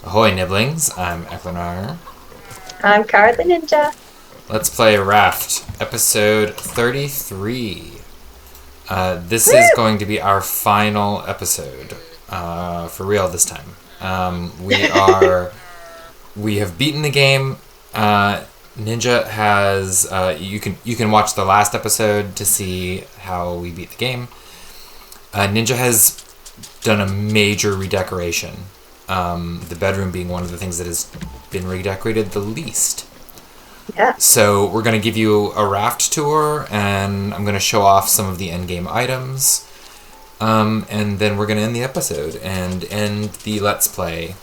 Ahoy, Niblings. I'm Eklinaar. I'm Cowardlyninja. Let's play Raft, episode 33. This Woo! is going to be our final episode, for real this time. We have beaten the game. Ninja has, you can watch the last episode to see how we beat the game. Ninja has done a major redecoration. The bedroom being one of the things that has been redecorated the least. Yeah. So we're going to give you a raft tour, and I'm going to show off some of the endgame items, and then we're going to end the episode and end the Let's Play.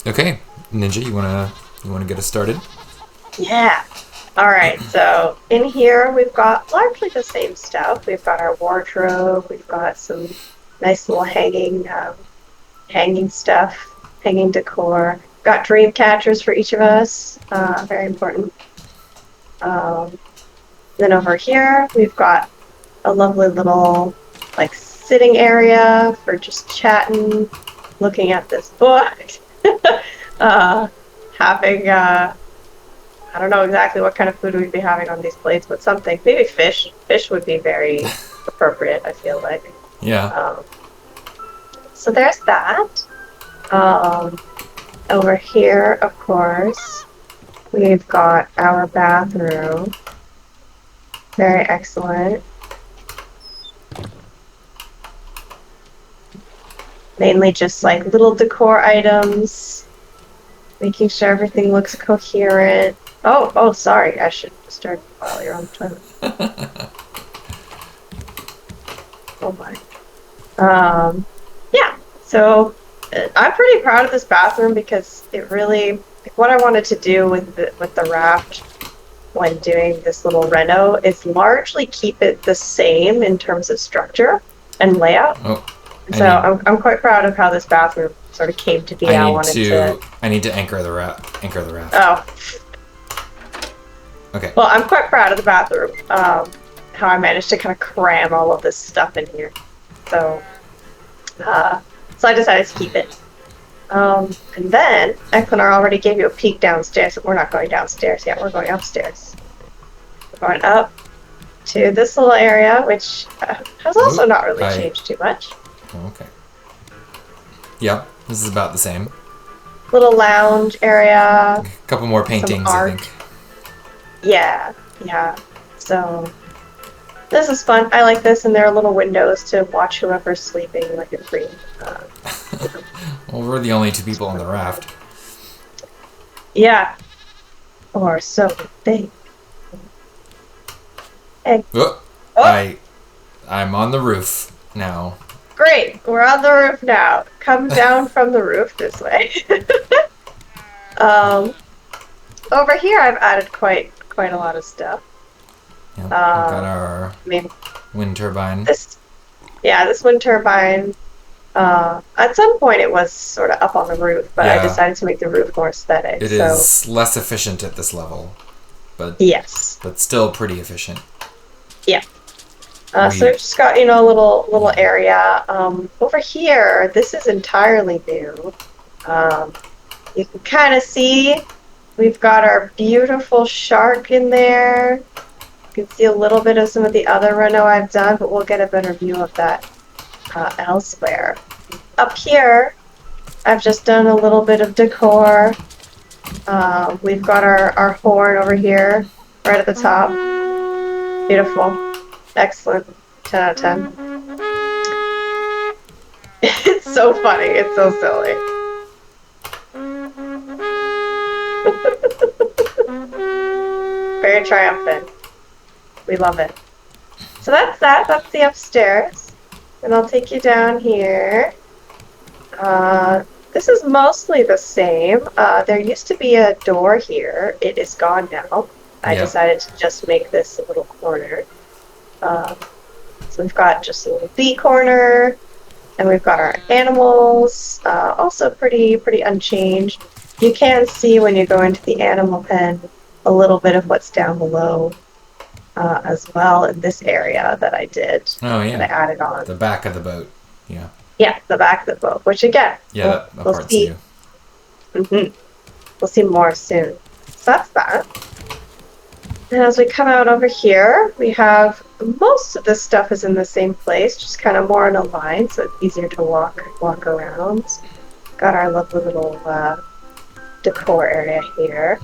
Okay, Ninja, you wanna get us started? Yeah. All right. So in here we've got largely the same stuff. We've got our wardrobe. We've got some nice little hanging stuff, hanging decor. Got dream catchers for each of us. Very important. Then over here we've got a lovely little sitting area for just chatting, looking at this book, having I don't know exactly what kind of food we'd be having on these plates, but something. Maybe fish. Fish would be very appropriate, I feel like. Yeah. So there's that. Over here, of course, we've got our bathroom. Very excellent. Mainly just little decor items, making sure everything looks coherent. Oh, sorry, I should start while you're on the toilet. Oh my. Yeah, so I'm pretty proud of this bathroom because it really, what I wanted to do with the raft when doing this little reno is largely keep it the same in terms of structure and layout. Oh, I'm quite proud of how this bathroom sort of came to be. I need to anchor the raft. Oh. Okay. Well, I'm quite proud of the bathroom. How I managed to kind of cram all of this stuff in here. So I decided to keep it. And then Eklinaar already gave you a peek downstairs. We're not going downstairs yet. We're going upstairs. We're going up to this little area, which has also not really changed too much. Okay. Yep, this is about the same. Little lounge area. A couple more paintings, I think. Yeah. So this is fun. I like this, and there are little windows to watch whoever's sleeping, like a dream. Well, we're the only two people on the raft. Yeah. Or so we think. Hey. Oh. I'm on the roof now. Great, we're on the roof now. Come down from the roof this way. Over here, I've added quite a lot of stuff. Yep, we've got our wind turbine. This wind turbine. At some point, it was sort of up on the roof, but I decided to make the roof more aesthetic. It is less efficient at this level, but yes, but still pretty efficient. Yeah. So we've just got, a little area. Over here, this is entirely new. You can kind of see we've got our beautiful shark in there. You can see a little bit of some of the other reno I've done, but we'll get a better view of that elsewhere. Up here, I've just done a little bit of decor. We've got our horn over here, right at the top. Beautiful. Excellent. 10 out of 10. It's so funny. It's so silly. Very triumphant. We love it. So that's that. That's the upstairs. And I'll take you down here. This is mostly the same. There used to be a door here. It is gone now. I decided to just make this a little corner. So we've got just a little bee corner, and we've got our animals, also pretty unchanged. You can see when you go into the animal pen a little bit of what's down below as well in this area that I did. Oh yeah. That I added on. The back of the boat. Yeah. Yeah, the back of the boat. Which again, Yeah, we'll, that we'll part's see. new. hmm We'll see more soon. So that's that. And as we come out over here, we have most of this stuff is in the same place, just kind of more in a line, so it's easier to walk around. Got our lovely little decor area here.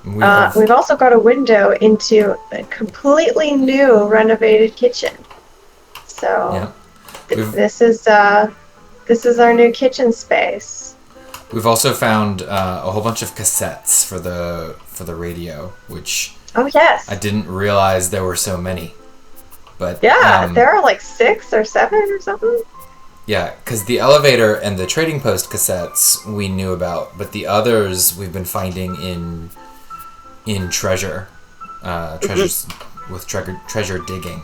We have We've also got a window into a completely new renovated kitchen. yeah. So We've this is our new kitchen space. we've also found a whole bunch of cassettes for the radio, which Oh I yes, didn't realize there were so many. But yeah, there are like 6 or 7 or something. yeah, because the elevator and the trading post cassettes we knew about, but the others we've been finding in treasures with treasure digging.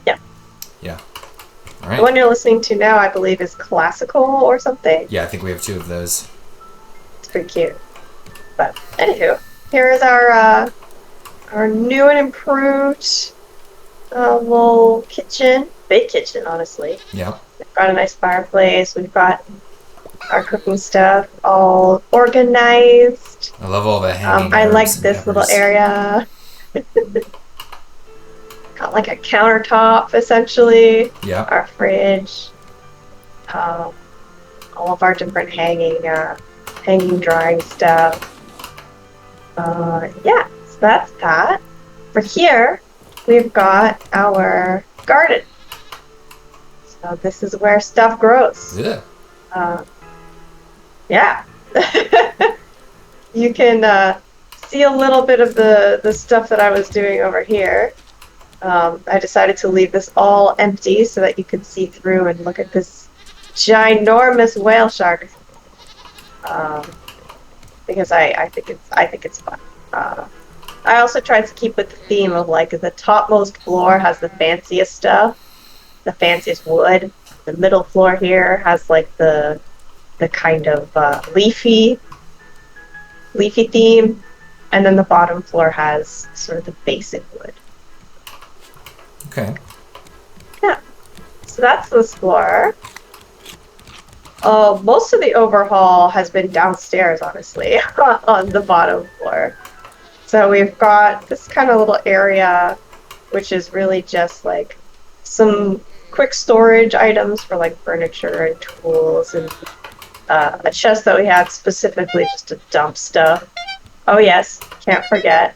Yeah, Yeah. All the right. one you're listening to now, I believe, is classical or something. Yeah, I think we have 2 of those. It's pretty cute. But anywho, here is our new and improved little kitchen, big kitchen, honestly. Yeah. We've got a nice fireplace. We've got our cooking stuff all organized. I love all the hanging I herbs like and this little peppers. area. Got like a countertop, essentially. Yeah. Our fridge. Um, all of our different hanging drying stuff. Yeah, so that's that. For here, we've got our garden. So this is where stuff grows. Yeah. Uh, yeah. You can see a little bit of the stuff that I was doing over here. I decided to leave this all empty so that you could see through and look at this ginormous whale shark. Um, because I think it's fun. I also tried to keep with the theme of like the topmost floor has the fanciest stuff, the fanciest wood. The middle floor here has like the kind of leafy theme, and then the bottom floor has sort of the basic wood. Okay. Yeah, so that's this floor. Most of the overhaul has been downstairs, honestly, on the bottom floor. So we've got this kind of little area, which is really just like some quick storage items for like furniture and tools, and a chest that we had specifically just to dump stuff. Oh yes, can't forget.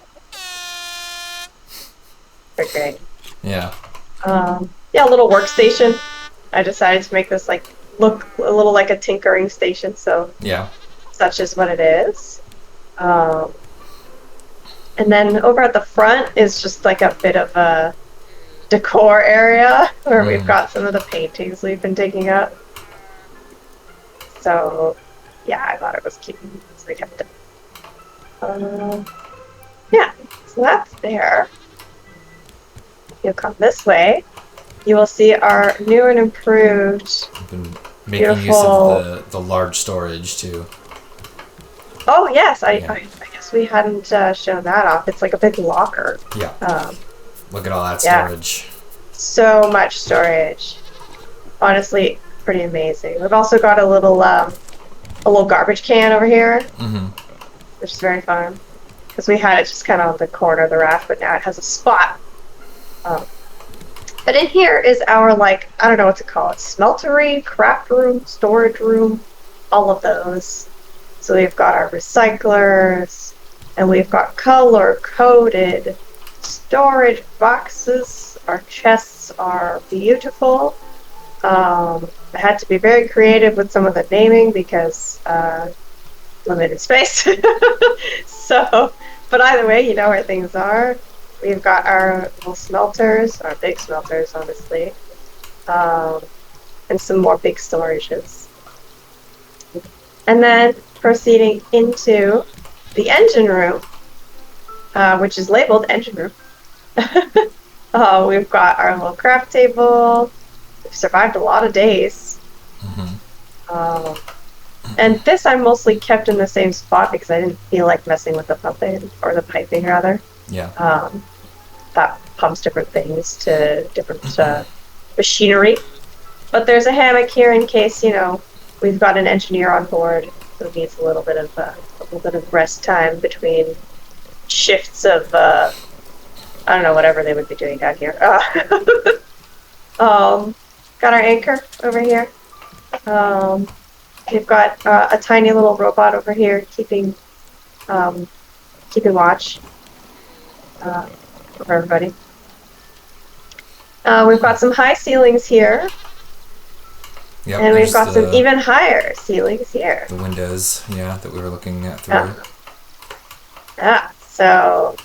They're great. Yeah. Yeah, a little workstation. I decided to make this like look a little like a tinkering station, so Yeah. such is what it is. And then over at the front is just like a bit of a decor area where we've got some of the paintings we've been digging up. So, yeah, I thought it was cute, so we kept it. Yeah, so that's there. You'll come this way. You will see our new and improved. I've been making use Beautiful. of the large storage too. Oh yes, Yeah. I guess we hadn't shown that off. It's like a big locker. Yeah. Look at all that yeah. storage. So much storage. Honestly, pretty amazing. We've also got a little garbage can over here, which is very fun because we had it just kind of on the corner of the raft, but now it has a spot. But in here is our, like, I don't know what to call it, smeltery, craft room, storage room, all of those. So we've got our recyclers, and we've got color-coded storage boxes. Our chests are beautiful. I had to be very creative with some of the naming because limited space. So, but either way, you know where things are. We've got our little smelters, our big smelters, honestly, and some more big storages. And then proceeding into the engine room, which is labeled engine room. We've got our little craft table. We've survived a lot of days. And this I mostly kept in the same spot because I didn't feel like messing with the pumping, or the piping rather. Yeah. That pumps different things to different machinery. But there's a hammock here in case, we've got an engineer on board who needs a little bit of rest time between shifts of I don't know, whatever they would be doing down here. Got our anchor over here. We've got a tiny little robot over here keeping watch for everybody. We've got some high ceilings here. Yep, and we've got some even higher ceilings here. The windows, that we were looking at through. So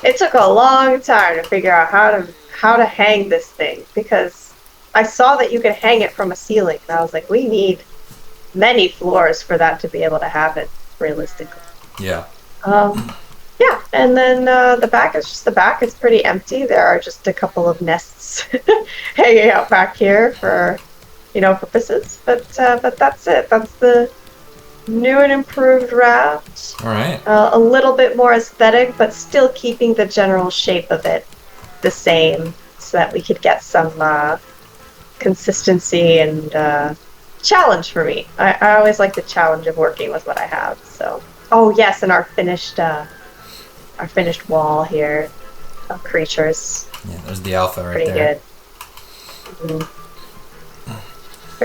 it took a long time to figure out how to hang this thing, because I saw that you could hang it from a ceiling, and I was like, we need many floors for that to be able to happen realistically. Yeah. And then the back is just the back. It's pretty empty. There are just a couple of nests hanging out back here for purposes. But that's it. That's the new and improved Raft. All right. A little bit more aesthetic, but still keeping the general shape of it the same, so that we could get some consistency and challenge for me. I always like the challenge of working with what I have. So, yes, and our finished wall here of creatures. Yeah, there's the alpha right there. Pretty good. Mm-hmm.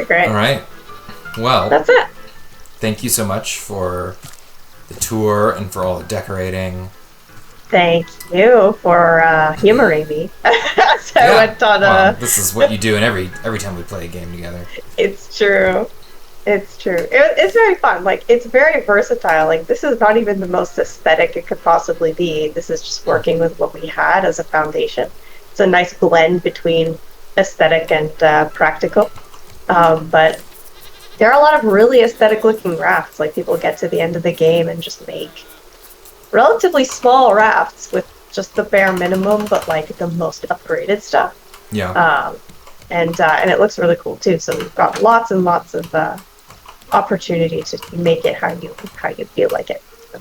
Great. All right. Well, that's it. Thank you so much for the tour and for all the decorating. Thank you for humoring me. I went on this is what you do in every time we play a game together. It's true. It's true. It's very fun. Like, it's very versatile. Like, this is not even the most aesthetic it could possibly be. This is just working with what we had as a foundation. It's a nice blend between aesthetic and practical. But there are a lot of really aesthetic-looking rafts. Like, people get to the end of the game and just make relatively small rafts with just the bare minimum, but like the most upgraded stuff. Yeah. And it looks really cool too. So we've got lots and lots of opportunity to make it how you feel like it. So,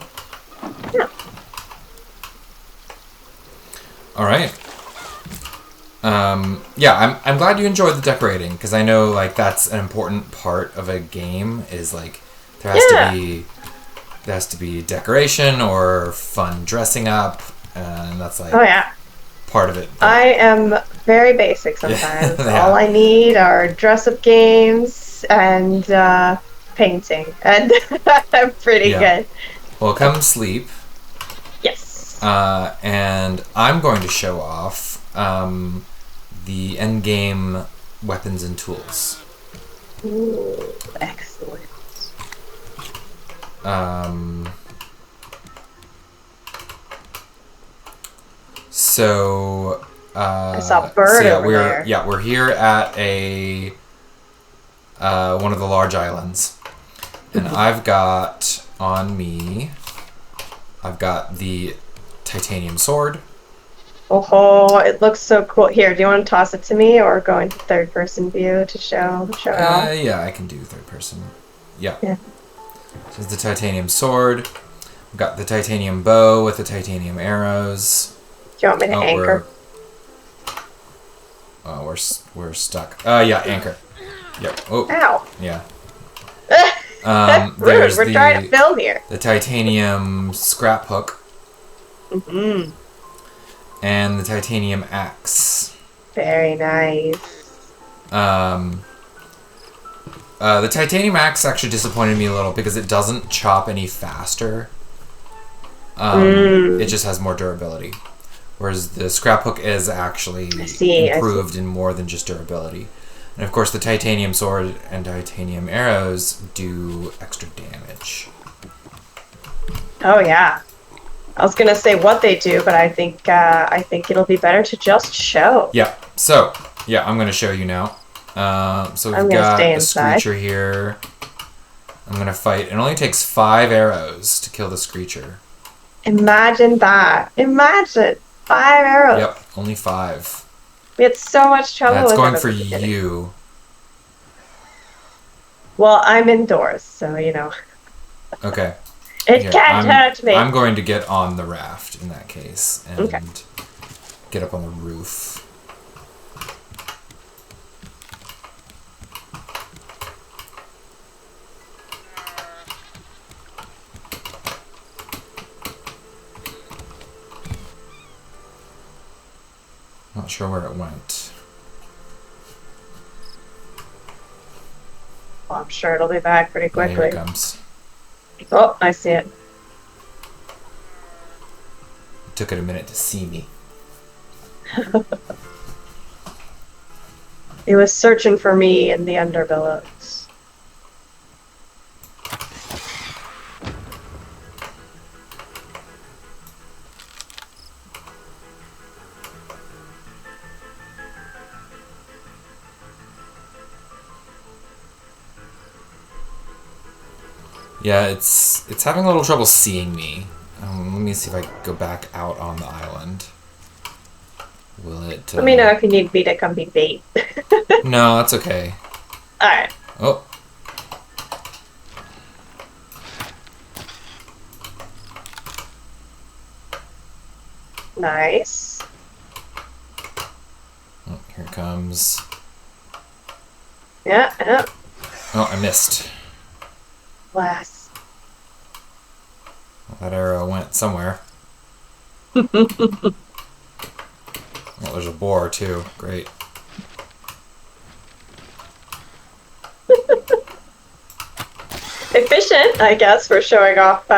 yeah. All right. I'm glad you enjoyed the decorating, because I know like that's an important part of a game. Is like there has to be decoration or fun dressing up, and that's like part of it. I am very basic sometimes. All I need are dress-up games and painting, and I'm pretty good. Well, come sleep. Yes. And I'm going to show off the endgame weapons and tools. Ooh, excellent. So I saw a bird over there. Yeah, we're here at a one of the large islands, and I've got on me. I've got the titanium sword. Oh, it looks so cool. Here, do you want to toss it to me, or go into third-person view to show it off? Yeah, I can do third person. Yeah. This is the titanium sword. We've got the titanium bow with the titanium arrows. Do you want me to anchor? We're stuck. Anchor. Yep. Oh. Ow. Yeah. Rude. We're trying to film here. The titanium scrap hook. Mm-hmm. And the titanium axe. Very nice. The titanium axe actually disappointed me a little because it doesn't chop any faster. It just has more durability. Whereas the scrap hook is actually improved in more than just durability. And of course the titanium sword and titanium arrows do extra damage. Oh yeah. I was gonna say what they do, but I think it'll be better to just show. Yeah. So I'm gonna show you now. So we've got a screecher here. I'm gonna fight. It only takes 5 arrows to kill the screecher. Imagine that. Imagine 5 arrows. Yep, only 5. We had so much trouble with it. That's going for you. Well, I'm indoors, so Okay. It can't hurt me. I'm going to get on the raft in that case and get up on the roof. Not sure where it went. Well, I'm sure it'll be back pretty Yeah, here it quickly. comes. Oh, I see it. It took it a minute to see me. It was searching for me in the underbillows. Yeah, it's having a little trouble seeing me. Let me see if I can go back out on the island. Will it... Let me know if you need me to come be bait. No, that's okay. Alright. Oh. Nice. Oh, here it comes. Yeah, yeah. Oh, I missed. Blast. Well, that arrow went somewhere. Well, there's a boar, too. Great. Efficient, I guess, for showing off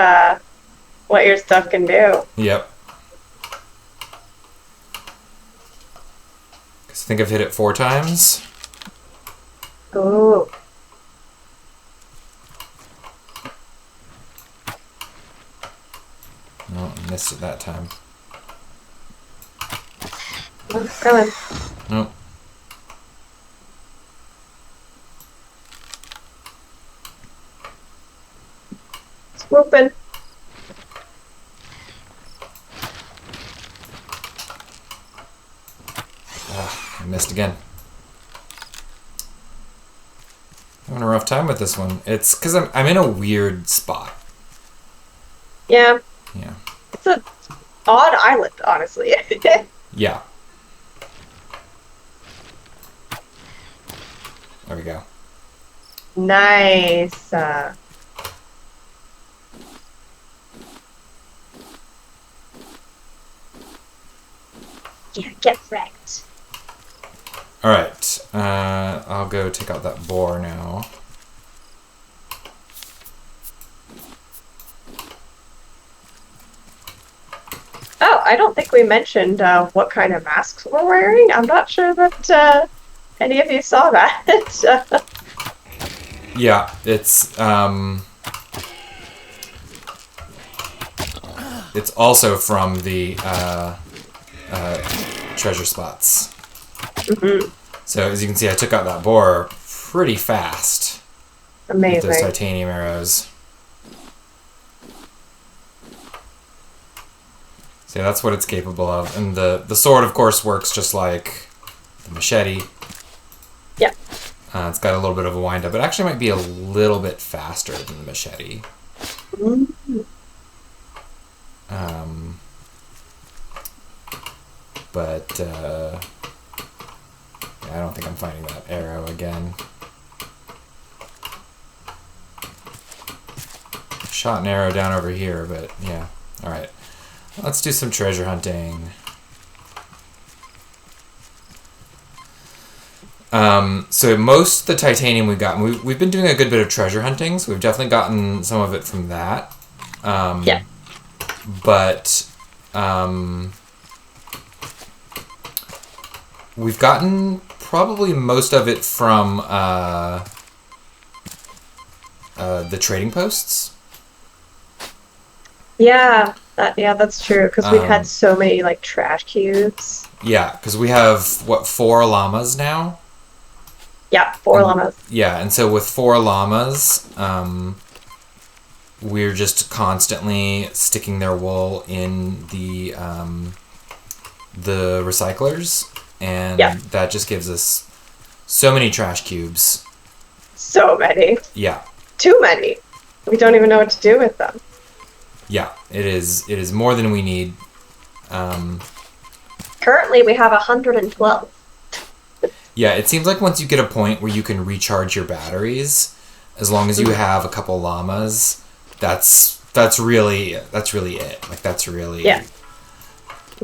what your stuff can do. Yep. Because I think I've hit it 4 times. Ooh. No, I missed it that time. Oh, it's coming. Nope. Swooping. I missed again. Having a rough time with this one. It's because I'm in a weird spot. Yeah. Yeah. It's an odd island, honestly. Yeah. There we go. Nice. Yeah, get wrecked. Alright. I'll go take out that boar now. Oh, I don't think we mentioned what kind of masks we're wearing. I'm not sure that any of you saw that. Yeah, it's also from the treasure spots. Mm-hmm. So as you can see, I took out that boar pretty fast. Amazing. With those titanium arrows. So yeah, that's what it's capable of. And the sword, of course, works just like the machete. Yeah. It's got a little bit of a wind up. It actually might be a little bit faster than the machete. Mm-hmm. But yeah, I don't think I'm finding that arrow again. Shot an arrow down over here, but yeah. Alright. Let's do some treasure hunting. So most of the titanium we've gotten, we've been doing a good bit of treasure hunting, so we've definitely gotten some of it from that. Yeah. But we've gotten probably most of it from the trading posts. Yeah, that's true. Because we've had so many like trash cubes. Yeah, because we have 4 llamas now. Yeah, 4 llamas. Yeah, and so with 4 llamas, we're just constantly sticking their wool in the recyclers, and that just gives us so many trash cubes. So many. Yeah. Too many. We don't even know what to do with them. Yeah, it is more than we need. Currently, we have 112. Yeah, it seems like once you get a point where you can recharge your batteries, as long as you have a couple llamas, that's really it. Like that's really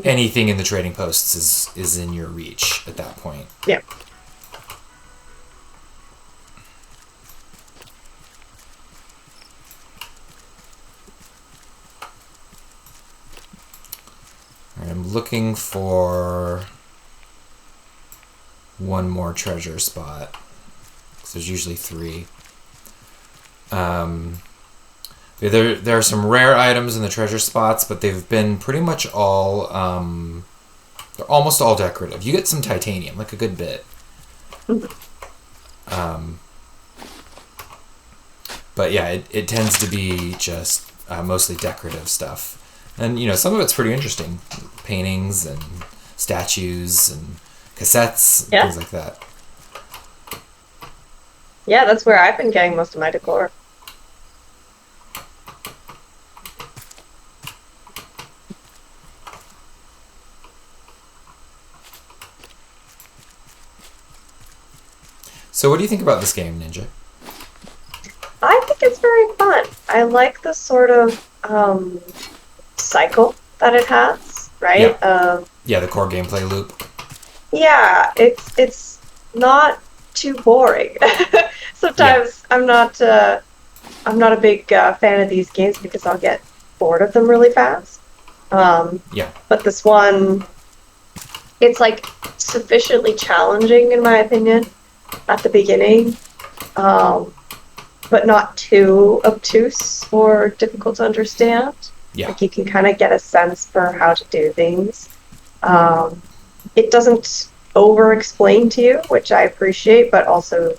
anything in the trading posts is in your reach at that point. Yeah. I'm looking for one more treasure spot. There's usually 3. There are some rare items in the treasure spots, but they've been pretty much all they're almost all decorative. You get some titanium, like a good bit. But yeah, it tends to be just mostly decorative stuff. And, some of it's pretty interesting. Paintings and statues and cassettes, and things like that. Yeah, that's where I've been getting most of my decor. So what do you think about this game, Ninja? I think it's very fun. I like the sort of cycle that it has, right? Yeah, the core gameplay loop. Yeah, it's not too boring. Sometimes I'm not a big fan of these games because I'll get bored of them really fast. But this one, it's like sufficiently challenging in my opinion at the beginning, but not too obtuse or difficult to understand. Yeah. Like you can kind of get a sense for how to do things. It doesn't over-explain to you, which I appreciate, but also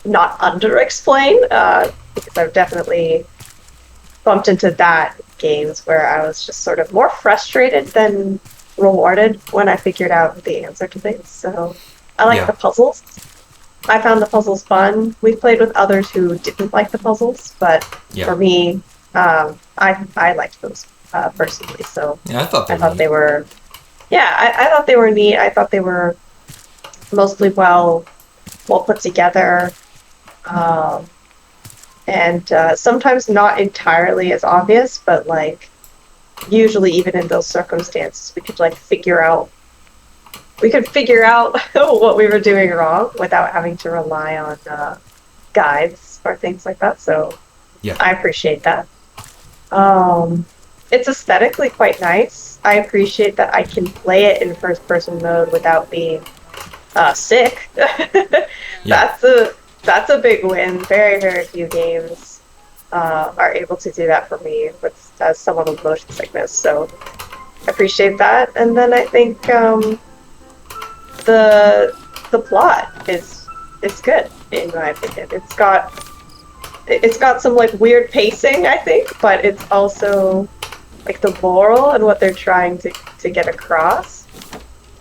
not under-explain, because I've definitely bumped into that games where I was just sort of more frustrated than rewarded when I figured out the answer to things. So I like the puzzles. I found the puzzles fun. We've played with others who didn't like the puzzles, but for me, I liked those personally. So I thought they were. Yeah, I thought they were neat. I thought they were mostly well put together, and sometimes not entirely as obvious, but like usually even in those circumstances, we could figure out what we were doing wrong without having to rely on guides or things like that. So I appreciate that. It's aesthetically quite nice. I appreciate that I can play it in first-person mode without being sick. That's a big win. Very, very few games are able to do that for me as someone with motion sickness. So I appreciate that. And then I think the plot is good in my opinion. It's got some weird pacing, I think, but it's also the moral and what they're trying to get across.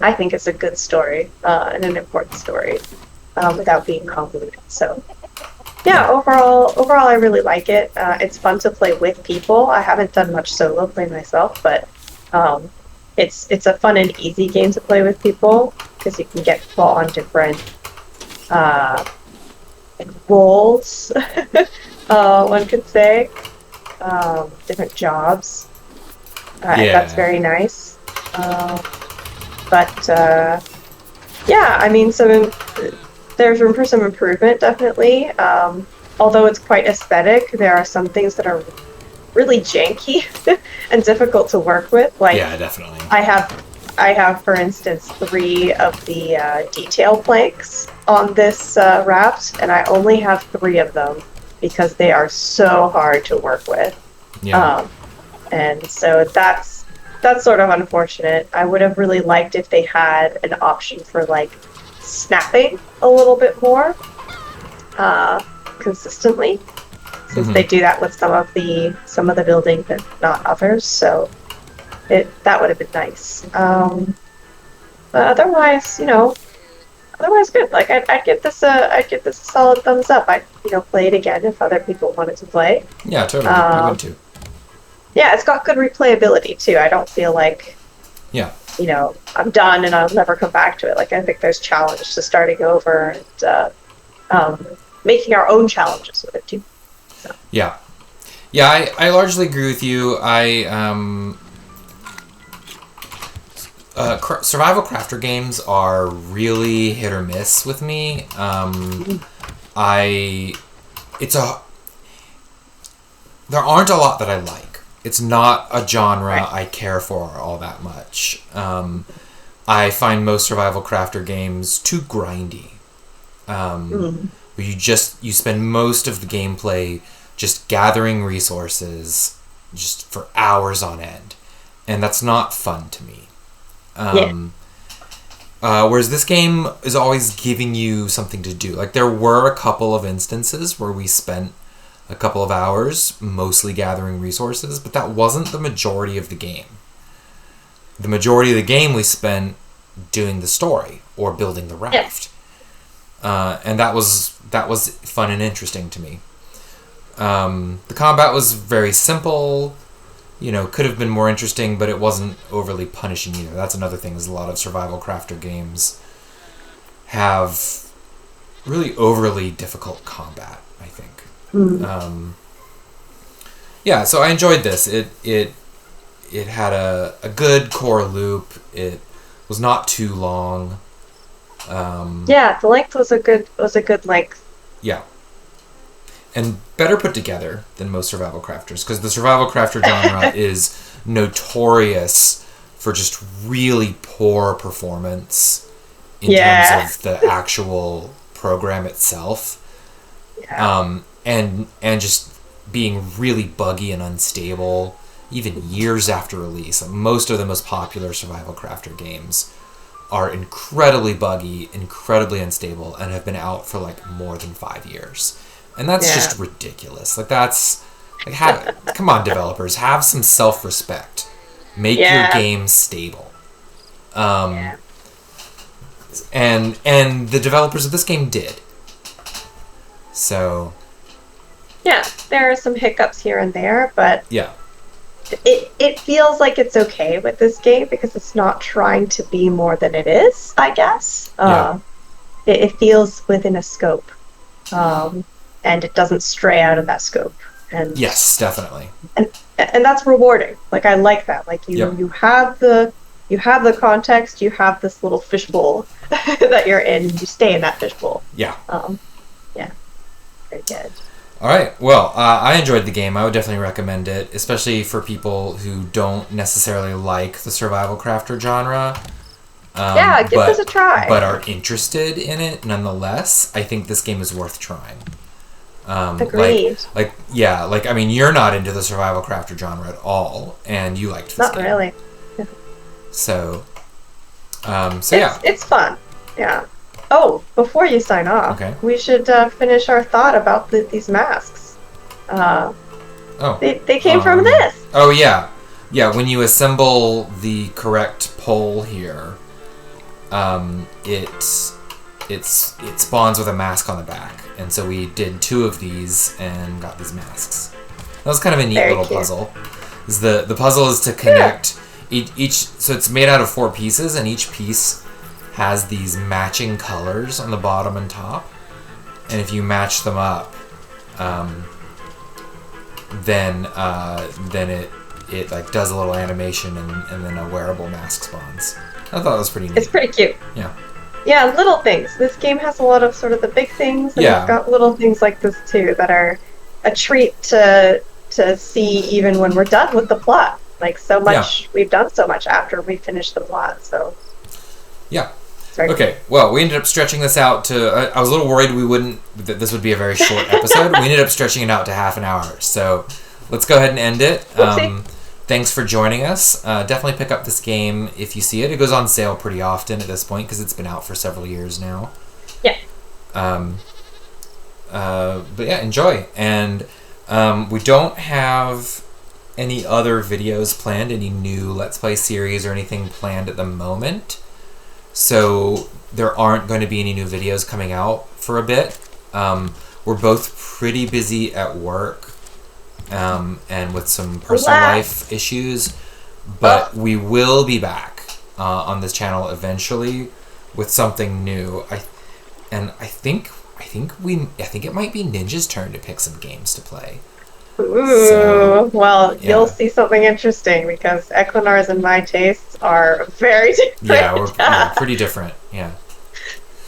I think it's a good story and an important story without being convoluted. So yeah, overall I really like it. It's fun to play with people. I haven't done much solo play myself, but it's a fun and easy game to play with people because you can get people on different roles, one could say, different jobs. And that's very nice. But yeah, I mean, there's room for some improvement, definitely. Although it's quite aesthetic, there are some things that are really janky and difficult to work with. Yeah, definitely. I have, for instance, 3 of the detail planks on this raft, and I only have 3 of them because they are so hard to work with. Yeah. And so that's sort of unfortunate. I would have really liked if they had an option for snapping a little bit more consistently, since they do that with some of the buildings but not others. So that would have been nice. But otherwise, good. I'd give this a solid thumbs up. I'd play it again if other people wanted to play. Yeah, totally. I would too. Yeah, it's got good replayability too. I don't feel like I'm done and I'll never come back to it. I think there's challenge to starting over and making our own challenges with it too. So. Yeah, I largely agree with you. survival crafter games are really hit or miss with me. There aren't a lot that I like. It's not a genre I care for all that much. I find most survival crafter games too grindy. Where you spend most of the gameplay just gathering resources just for hours on end. And that's not fun to me. Whereas this game is always giving you something to do. Like, there were a couple of instances where we spent a couple of hours mostly gathering resources, but that wasn't the majority of the game. The majority of the game we spent doing the story or building the raft. And that was fun and interesting to me. The combat was very simple. Could have been more interesting, but it wasn't overly punishing either. That's another thing, is a lot of survival crafter games have really overly difficult combat, I think. So I enjoyed this. It had a good core loop. It was not too long. The length was a good length. Yeah. And better put together than most survival crafters, because the survival crafter genre is notorious for just really poor performance in terms of the actual program itself. And just being really buggy and unstable, even years after release. Most of the most popular survival crafter games are incredibly buggy, incredibly unstable, and have been out for more than 5 years. And that's just ridiculous. Come on, developers, have some self-respect. Make your game stable. And the developers of this game did. So. Yeah, there are some hiccups here and there, but yeah, it feels like it's okay with this game because it's not trying to be more than it is, I guess. It feels within a scope. And it doesn't stray out of that scope. And yes, definitely. And that's rewarding. I like that. You have the context. You have this little fishbowl that you're in. You stay in that fishbowl. Yeah. Very good. All right. Well, I enjoyed the game. I would definitely recommend it, especially for people who don't necessarily like the survival crafter genre. Give this a try. But are interested in it nonetheless. I think this game is worth trying. Agreed. You're not into the survival crafter genre at all, and you liked this game. Not really. So it's fun. Yeah. Oh, before you sign off, we should finish our thought about these masks. They came from this. Oh yeah, when you assemble the correct pole here, it spawns with a mask on the back, and so we did 2 of these and got these masks. That was kind of a neat little puzzle. The puzzle is to connect each. So it's made out of 4 pieces, and each piece has these matching colors on the bottom and top, and if you match them up, then it does a little animation, and then a wearable mask spawns. I thought it was pretty neat. It's pretty cute. Yeah. Yeah, little things. This game has a lot of sort of the big things, and it's got little things like this too that are a treat to see even when we're done with the plot. So much we've done so much after we finish the plot. So. Yeah. Okay. Well, we ended up stretching this out to. I was a little worried that this would be a very short episode. We ended up stretching it out to half an hour. So let's go ahead and end it. Thanks for joining us. Definitely pick up this game if you see it. It goes on sale pretty often at this point because it's been out for several years now. Yeah. But yeah, enjoy. And we don't have any other videos planned, any new Let's Play series or anything planned at the moment. So there aren't going to be any new videos coming out for a bit. We're both pretty busy at work. And with some personal life issues, but we will be back on this channel eventually with something new. I think it might be Ninja's turn to pick some games to play. Ooh, So, well, you'll yeah. see something interesting because Eklinaars and my tastes are very Yeah, different. we're pretty different. Yeah.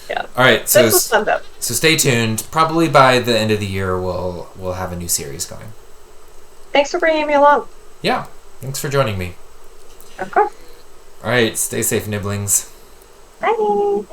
Yeah. All right, This was fun though. so stay tuned. Probably by the end of the year, we'll have a new series going. Thanks for bringing me along. Yeah, thanks for joining me. Of course. All right, stay safe, Niblings. Bye.